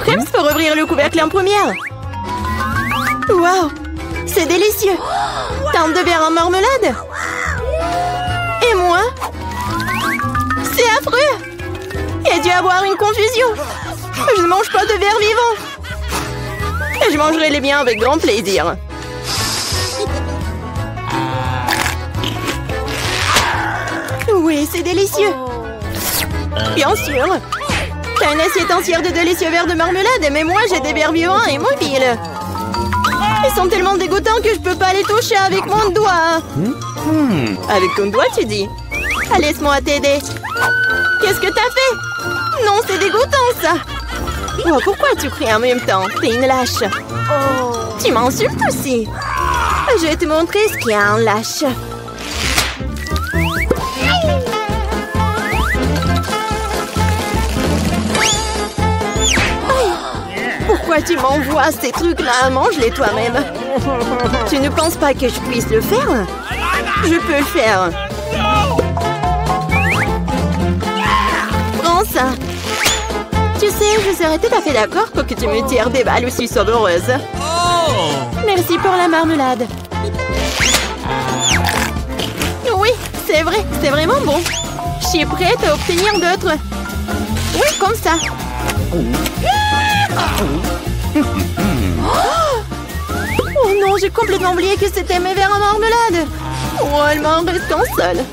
Prems peut ouvrir le couvercle en première. Wow, c'est délicieux. Tente de verre en marmelade. Et moi? C'est affreux. Il a dû avoir une confusion. Je ne mange pas de verre vivant. Et je mangerai les miens avec grand plaisir. Oui, c'est délicieux. Bien sûr. T'as une assiette entière de délicieux verres de marmelade, mais moi j'ai des verres vivants et mobiles. Ils sont tellement dégoûtants que je peux pas les toucher avec mon doigt. Avec ton doigt, tu dis? Ah, laisse-moi t'aider. Qu'est-ce que t'as fait? Non, c'est dégoûtant, ça. Oh, pourquoi tu cries en même temps? T'es une lâche. Tu m'insultes aussi. Je vais te montrer ce qu'il y a en lâche. Pourquoi tu m'envoies ces trucs-là? Mange-les toi-même. Tu ne penses pas que je puisse le faire? Je peux le faire. Prends ça. Tu sais, je serais tout à fait d'accord pour que tu me tires des balles aussi sauveuses. Merci pour la marmelade. Oui, c'est vrai, c'est vraiment bon. Je suis prête à obtenir d'autres. Oui, comme ça. Oh non, j'ai complètement oublié que c'était mes verres en marmelade. Oh, elle m'en reste un seul.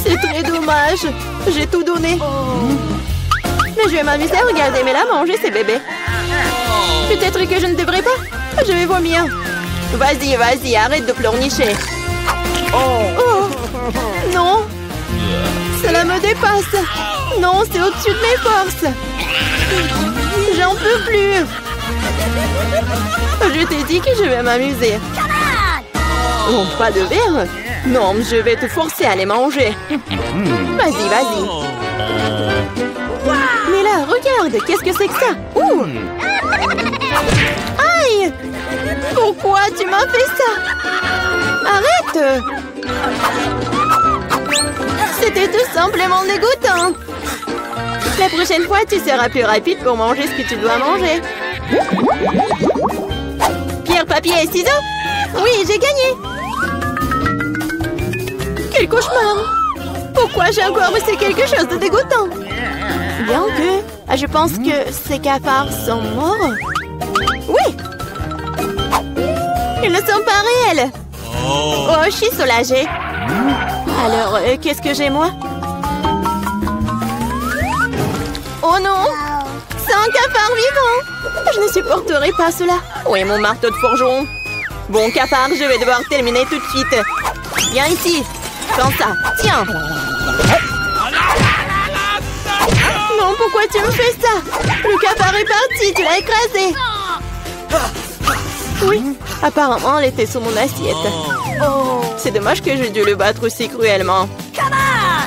C'est très dommage. J'ai tout donné. Mais je vais m'amuser à regarder Mela manger ses bébés. Peut-être que je ne devrais pas. Je vais vomir. Vas-y, vas-y, arrête de pleurnicher. Oh, non. Cela me dépasse. Non, c'est au-dessus de mes forces. J'en peux plus. Je t'ai dit que je vais m'amuser. Oh, pas de verre? Non, je vais te forcer à les manger. Vas-y, vas-y. Mais là, regarde, qu'est-ce que c'est que ça? Ouh. Aïe! Pourquoi tu m'as fait ça? Arrête! C'était tout simplement dégoûtant. La prochaine fois, tu seras plus rapide pour manger ce que tu dois manger. Pierre, papier et ciseaux? Oui, j'ai gagné. Quel cauchemar! Pourquoi j'ai encore fait quelque chose de dégoûtant? Bien que... je pense que ces cafards sont morts. Oui! Ils ne sont pas réels. Oh, je suis soulagée. Alors, qu'est-ce que j'ai, moi? Oh non! C'est un cafard vivant! Je ne supporterai pas cela. Où est mon marteau de forgeron? Bon, cafard, je vais devoir terminer tout de suite. Viens ici. Prends ça. Tiens. Non, pourquoi tu me fais ça? Le cafard est parti, tu l'as écrasé. Oui, apparemment, elle était sous mon assiette. C'est dommage que j'ai dû le battre aussi cruellement.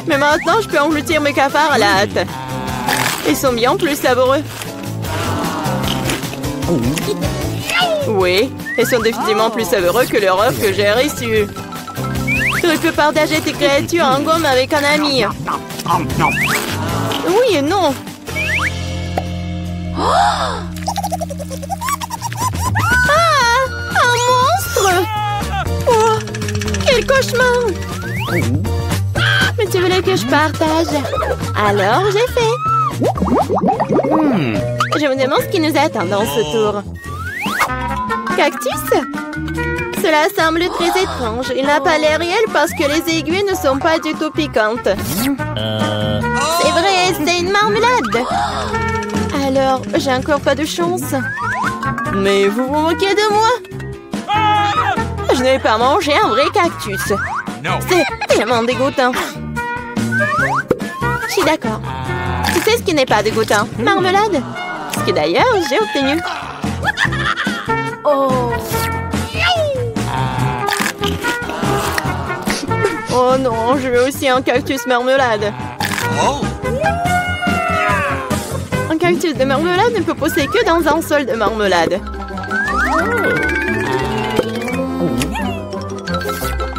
Mais maintenant, je peux engloutir mes cafards à la hâte. Ils sont bien plus savoureux. Oui, ils sont définitivement plus savoureux que leur offre que j'ai reçue. Tu peux partager tes créatures en gomme avec un ami. Oui et non. Ah! Un monstre! Oh! Quel cauchemar! Mais tu voulais que je partage. Alors, j'ai fait. Je me demande ce qui nous attend dans ce tour. Cactus? Cela semble très étrange. Il n'a pas l'air réel parce que les aiguilles ne sont pas du tout piquantes. C'est vrai, c'est une marmelade. Alors, j'ai encore pas de chance. Mais vous vous moquez de moi? Je n'ai pas mangé un vrai cactus. C'est tellement dégoûtant. Je suis d'accord. Tu sais ce qui n'est pas dégoûtant? Marmelade. Ce que d'ailleurs, j'ai obtenu. Oh non, je veux aussi un cactus marmelade. Un cactus de marmelade ne peut pousser que dans un sol de marmelade.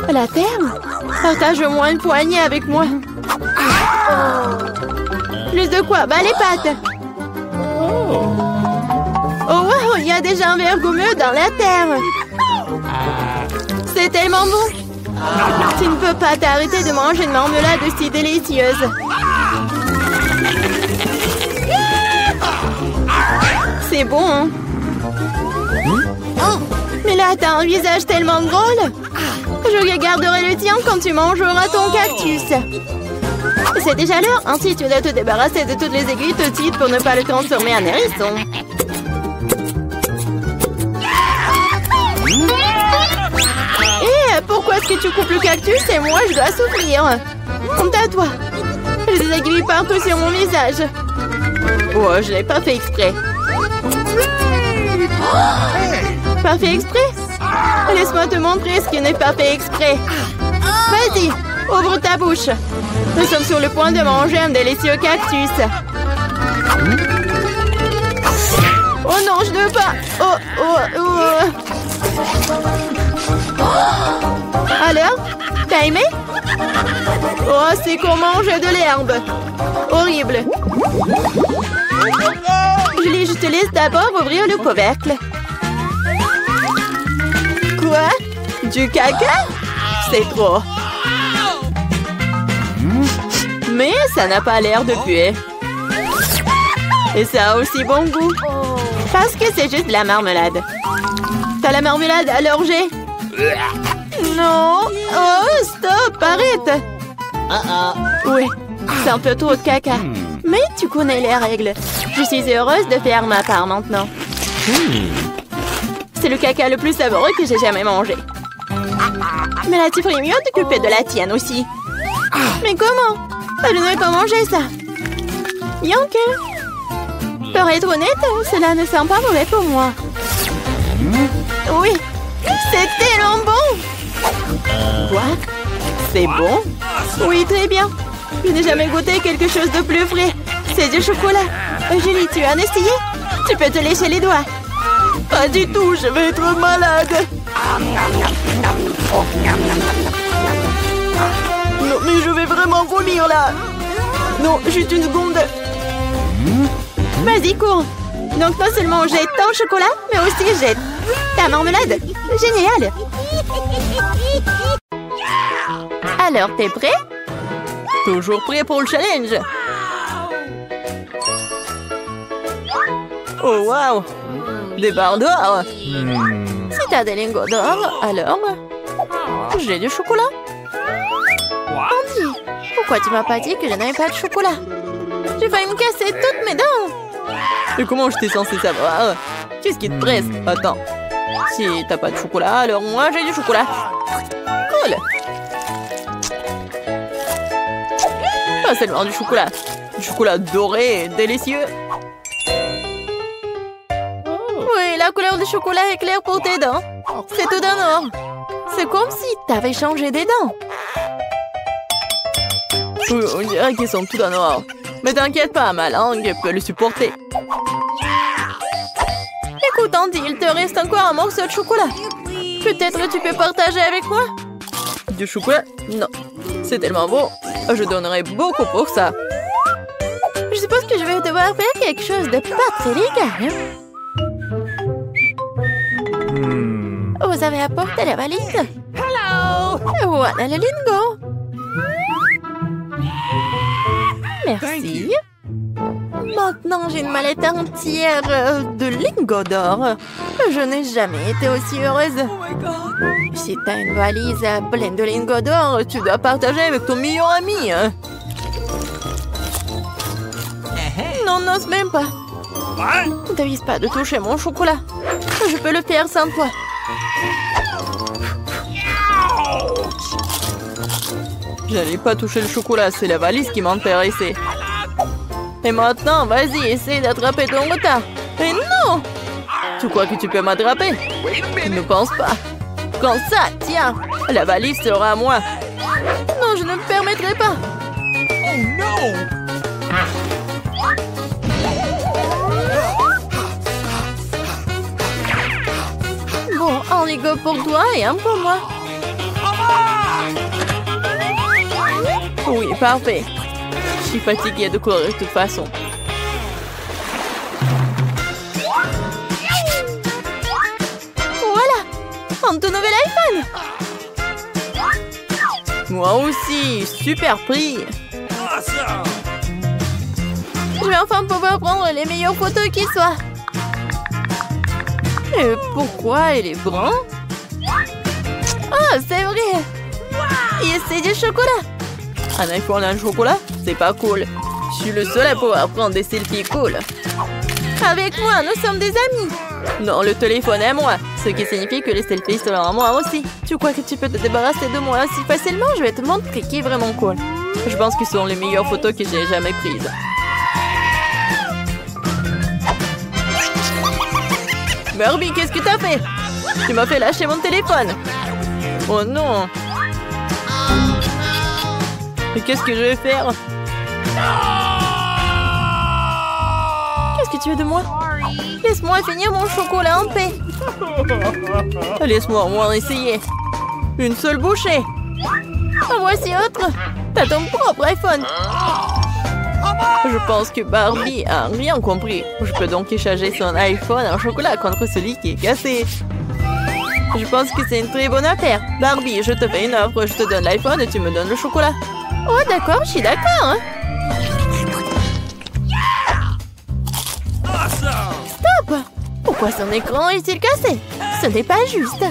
La terre? Partage au moins une poignée avec moi. Plus de quoi? Bah les pâtes. Oh wow, il y a déjà un verre gommeux dans la terre. C'est tellement bon. Tu ne peux pas t'arrêter de manger une marmelade aussi délicieuse. C'est bon, hein? Mais là, t'as un visage tellement drôle. Je regarderai le tien quand tu mangeras ton cactus. C'est déjà l'heure, ainsi tu dois te débarrasser de toutes les aiguilles petites pour ne pas le transformer en hérisson. Et pourquoi est-ce que tu coupes le cactus et moi je dois souffrir? Honte à toi. J'ai des aiguilles partout sur mon visage. Oh, je l'ai pas fait exprès. Pas fait exprès? Laisse-moi te montrer ce qui n'est pas fait exprès. Vas-y, ouvre ta bouche. Nous sommes sur le point de manger un délicieux cactus. Oh non, je ne veux pas. Alors, t'as aimé? Oh, c'est qu'on mange de l'herbe. Horrible. Julie, je te laisse d'abord ouvrir le couvercle. Quoi? Du caca? C'est trop. Mais ça n'a pas l'air de puer. Et ça a aussi bon goût. Parce que c'est juste de la marmelade. T'as la marmelade à l'orgeat? Non. Oh, stop, arrête. Oui, c'est un peu trop de caca. Mais tu connais les règles. Je suis heureuse de faire ma part maintenant. C'est le caca le plus savoureux que j'ai jamais mangé. Mais là, tu ferais mieux de t'occuper de la tienne aussi. Mais comment? Je n'aurais pas mangé ça. Bien que... Pour être honnête, cela ne sent pas mauvais pour moi. Oui, c'est tellement bon. Quoi? C'est bon? Oui, très bien. Je n'ai jamais goûté quelque chose de plus frais. C'est du chocolat. Julie, tu as essayé? Tu peux te lécher les doigts. Pas du tout, je vais être malade. Non, mais je vais vraiment vomir là. Non, juste une seconde. Vas-y, cours. Donc non seulement jette ton chocolat, mais aussi jette ta marmelade. Génial. Alors, t'es prêt? Toujours prêt pour le challenge. Oh, wow. Des barres d'or. Si t'as des lingots d'or, alors... J'ai du chocolat. Andy, pourquoi tu m'as pas dit que je n'avais pas de chocolat? J'ai failli me casser toutes mes dents. Et comment j'étais censée savoir? Qu'est-ce qui te presse? Attends. Si t'as pas de chocolat, alors moi j'ai du chocolat. Cool. Pas seulement du chocolat. Du chocolat doré et délicieux. Oui, la couleur du chocolat est claire pour tes dents. C'est tout d'un or. C'est comme si t'avais changé des dents. Oui, on dirait qu'ils sont tout d'un or. Mais t'inquiète pas, ma langue peut le supporter. Écoute, Andy, il te reste encore un morceau de chocolat. Peut-être tu peux partager avec moi? Du chocolat? Non. C'est tellement beau. Je donnerais beaucoup pour ça. Je suppose que je vais devoir faire quelque chose de pas très légal. Vous avez apporté la valise? Hello! Voilà le lingot. Merci. Maintenant, j'ai une mallette entière de lingots d'or. Je n'ai jamais été aussi heureuse. Si t'as une valise pleine de lingots d'or, tu dois partager avec ton meilleur ami. Hein? Non, n'ose même pas. Ne t'avise pas de toucher mon chocolat. Je peux le faire sans toi. J'allais pas toucher le chocolat, c'est la valise qui m'intéressait. Et maintenant, vas-y, essaie d'attraper ton retard. Et non! Tu crois que tu peux m'attraper? Ne pense pas. Quand ça, tiens, la valise sera à moi. Non, je ne me permettrai pas. Oh non! Bon, un lingot pour toi et un pour moi. Oui, parfait. Je suis fatiguée de courir de toute façon. Voilà! Un tout nouvel iPhone! Moi aussi! Super prix! Je vais enfin pouvoir prendre les meilleures photos qui soient. Et pourquoi il est brun? Oh, c'est vrai! Et c'est du chocolat! Un iPhone en chocolat? C'est pas cool. Je suis le seul à pouvoir prendre des selfies cool. Avec moi, nous sommes des amis. Non, le téléphone est à moi. Ce qui signifie que les selfies seront à moi aussi. Tu crois que tu peux te débarrasser de moi aussi facilement? Je vais te montrer qui est vraiment cool. Je pense que ce sont les meilleures photos que j'ai jamais prises. Barbie, qu'est-ce que t'as fait? Tu m'as fait lâcher mon téléphone. Oh non. Mais qu'est-ce que je vais faire? Qu'est-ce que tu veux de moi? Laisse-moi finir mon chocolat en paix. Laisse-moi au moins essayer. Une seule bouchée. En voici autre. T'as ton propre iPhone. Je pense que Barbie a rien compris. Je peux donc échanger son iPhone en chocolat contre celui qui est cassé. Je pense que c'est une très bonne affaire. Barbie, je te fais une offre. Je te donne l'iPhone et tu me donnes le chocolat. Oh d'accord, je suis d'accord. Hein? Stop! Pourquoi son écran est-il cassé? Ce n'est pas juste.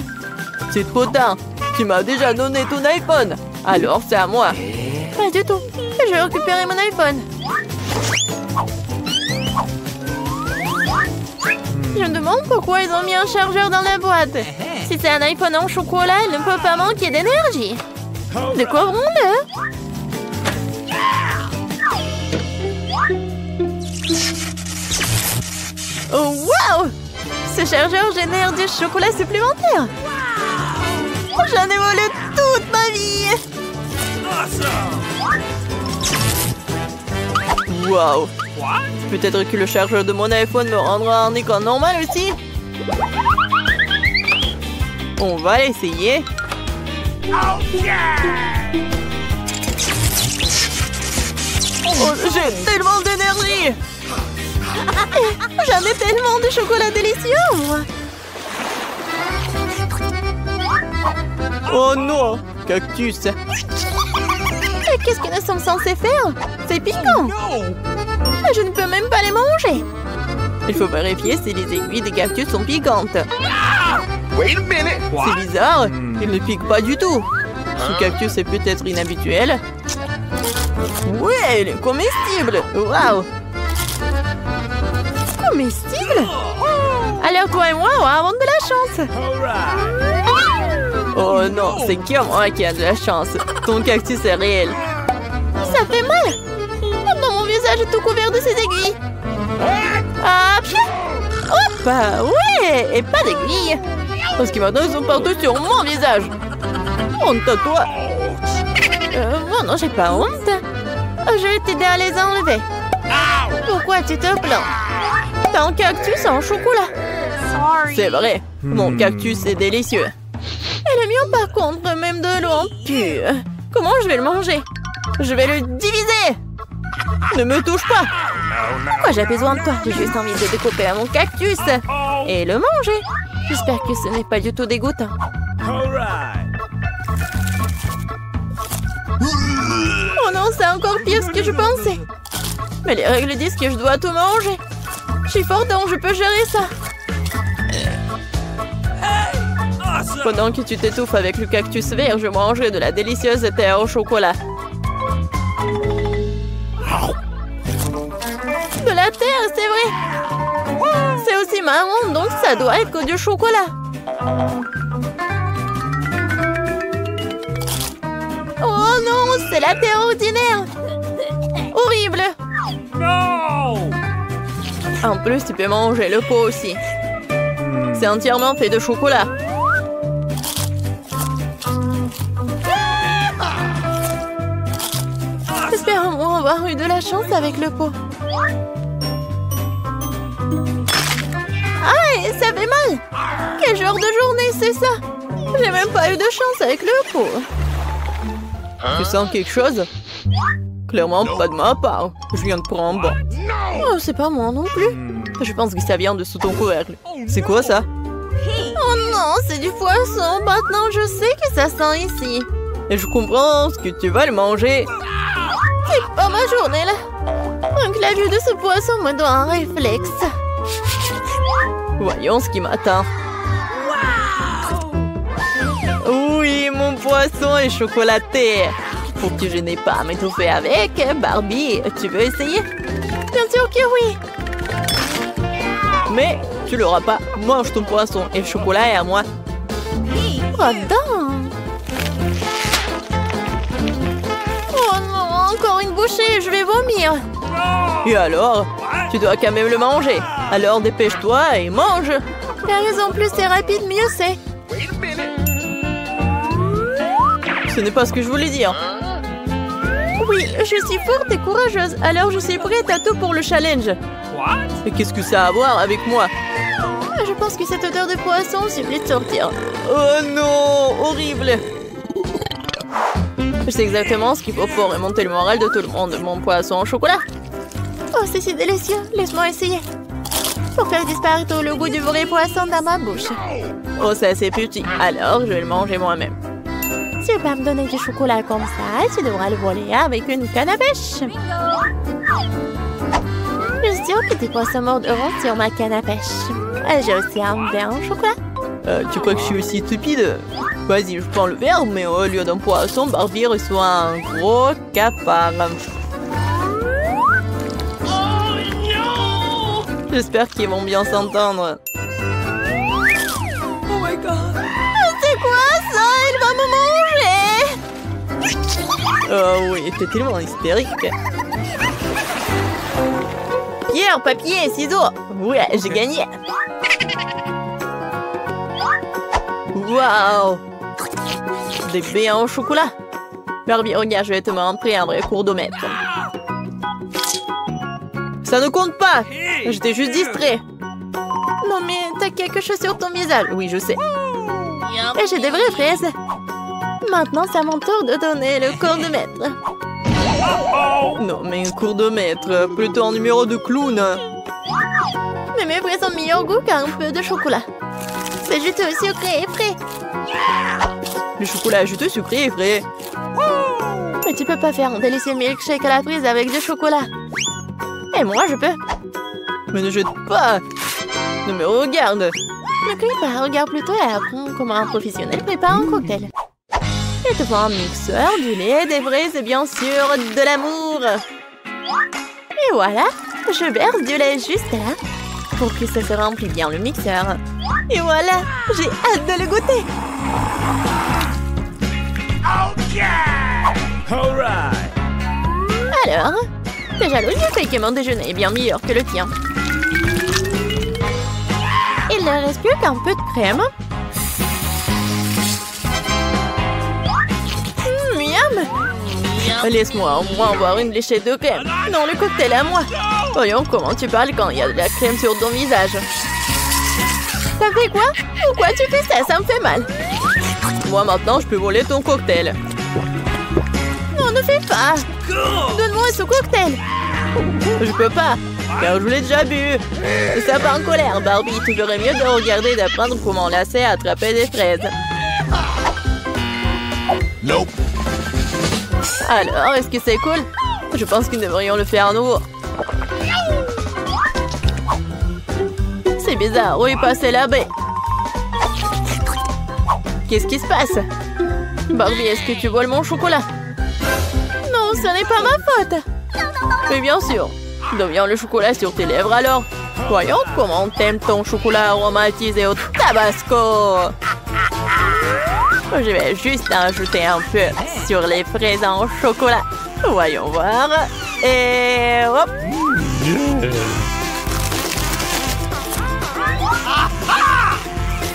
C'est trop tard. Tu m'as déjà donné ton iPhone. Alors c'est à moi. Pas du tout. Je vais récupérer mon iPhone. Je me demande pourquoi ils ont mis un chargeur dans la boîte. Si c'est un iPhone en chocolat, il ne peut pas manquer d'énergie. Découvrons-le. Oh, wow! Ce chargeur génère du chocolat supplémentaire. J'en ai volé toute ma vie. Wow! Peut-être que le chargeur de mon iPhone me rendra un écran normal aussi. On va l'essayer. Oh, j'ai tellement d'énergie. J'en ai tellement de chocolat délicieux, moi. Oh non, cactus. Et qu'est-ce que nous sommes censés faire? C'est piquant. Je ne peux même pas les manger. Il faut vérifier si les aiguilles des cactus sont piquantes. C'est bizarre, ils ne piquent pas du tout. Ce cactus est peut-être inhabituel. Ouais, il est comestible. Waouh. Comestible? Alors toi et moi, on va avoir de la chance. Oh non, c'est que moi qui a de la chance. Ton cactus est réel. Ça fait mal. Non, mon visage est tout couvert de ces aiguilles. Ah, hop, ouais, et pas d'aiguilles. Parce que maintenant, ils sont partout sur mon visage. Honte à toi. Oh non, j'ai pas honte. Je vais t'aider à les enlever. Pourquoi tu te plains? T'as un cactus en chocolat. C'est vrai, mon cactus est délicieux. Elle est mieux par contre, même de l'eau en pur. Comment je vais le manger? Je vais le diviser. Ne me touche pas. Pourquoi j'ai besoin de toi? J'ai juste envie de découper mon cactus et le manger. J'espère que ce n'est pas du tout dégoûtant. Oh non, c'est encore pire que je pensais. Mais les règles disent que je dois tout manger. Je suis forte donc je peux gérer ça. Pendant que tu t'étouffes avec le cactus vert, je mangerai de la délicieuse terre au chocolat. De la terre, c'est vrai. C'est aussi marron, donc ça doit être que du chocolat. Oh non, c'est la terre ordinaire. Horrible. En plus, tu peux manger le pot aussi. C'est entièrement fait de chocolat. J'espère au moins avoir eu de la chance avec le pot. Aïe, ça fait mal. Quel genre de journée c'est ça? J'ai même pas eu de chance avec le pot. Tu sens quelque chose? Clairement pas de ma part. Je viens de prendre. Oh, c'est pas moi non plus. Je pense que ça vient de sous ton couvercle. C'est quoi ça? Oh non, c'est du poisson. Maintenant, je sais que ça sent ici. Et je comprends ce que tu vas le manger. C'est pas ma journée, là. Donc, la vue de ce poisson me donne un réflexe. Voyons ce qui m'attend. Oui, mon poisson est chocolaté. Pour que je n'ai pas à m'étouffer avec, Barbie, tu veux essayer? Bien sûr que oui. Mais tu l'auras pas. Mange ton poisson et le chocolat est à moi. Oh non! Oh non, encore une bouchée, je vais vomir. Et alors? Tu dois quand même le manger. Alors dépêche-toi et mange. T'as raison, plus c'est rapide, mieux c'est. Ce n'est pas ce que je voulais dire. Oui, je suis forte et courageuse, alors je suis prête à tout pour le challenge. Et qu'est-ce que ça a à voir avec moi? Je pense que cette odeur de poisson suffit de sortir. Oh non, horrible. Je sais exactement ce qu'il faut pour remonter le moral de tout le monde. Mon poisson au chocolat. Oh, c'est si délicieux. Laisse-moi essayer. Pour faire disparaître le goût du vrai poisson dans ma bouche. Oh, c'est assez petit. Alors, je vais le manger moi-même. Tu veux pas me donner du chocolat comme ça, tu devras le voler avec une canne à pêche. Je suis sûre que tes poissons morderont sur ma canne à pêche. J'ai aussi un verre au chocolat. Tu crois que je suis aussi stupide? Vas-y, je prends le verre, mais au lieu d'un poisson, Barbie reçoit un gros cafard. J'espère qu'ils vont bien s'entendre. Oh my god! C'est quoi ça? Il va me manger! Oh oui, t'es tellement hystérique. Pierre, papier, ciseaux. Ouais, j'ai gagné. Waouh! Des béats au chocolat. Barbie, regarde, je vais te montrer un vrai cours de maître. Ça ne compte pas. J'étais juste distrait. Non mais t'as quelque chose sur ton visage. Oui, je sais. Et j'ai des vraies fraises. Maintenant, c'est à mon tour de donner le cours de maître. Non, mais un cours de maître, plutôt un numéro de clown. Mais mes fraises ont meilleur goût qu'un peu de chocolat. C'est juteux, sucré et frais. Le chocolat est juteux, sucré et frais. Mais tu peux pas faire un délicieux milkshake à la frise avec du chocolat. Et moi, je peux. Mais ne jette pas. Ne me regarde. Ne crie pas, regarde plutôt et apprends comment un professionnel prépare un cocktail. Il te faut un mixeur, du lait, des fraises et bien sûr de l'amour. Et voilà, je verse du lait juste là pour que ça se remplit bien le mixeur. Et voilà, j'ai hâte de le goûter. Alors, t'es jaloux du fait que mon déjeuner est bien meilleur que le tien. Il ne reste plus qu'un peu de crème. Miam! Laisse-moi au moins avoir une léchette de crème. Non, le cocktail à moi. Voyons comment tu parles quand il y a de la crème sur ton visage. T'as fait quoi? Pourquoi tu fais ça? Ça me fait mal. Moi, maintenant, je peux voler ton cocktail. Non, ne fais pas. Donne-moi ce cocktail. Je peux pas, car je l'ai déjà bu. Et ça part en colère, Barbie. Tu ferais mieux de regarder et d'apprendre comment lasser à attraper des fraises. Nope. Alors, est-ce que c'est cool? Je pense que nous devrions le faire à nouveau. C'est bizarre, où est passé la baie? Qu'est-ce qui se passe? Barbie, est-ce que tu voles mon chocolat? Non, ce n'est pas ma faute. Mais bien sûr. Deviens le chocolat sur tes lèvres alors. Voyons comment t'aimes ton chocolat aromatisé au tabasco. Je vais juste ajouter un peu sur les fraises en chocolat. Voyons voir. Et hop.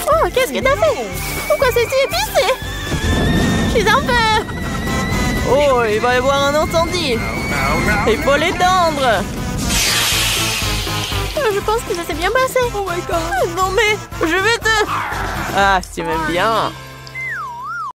Oh, qu'est-ce que t'as fait? Pourquoi c'est si épicé? Je suis en feu. Oh, il va y avoir un incendie. Il faut l'éteindre. Je pense que ça s'est bien passé. Oh my god. Non mais, je vais te... Ah, si tu m'aimes bien.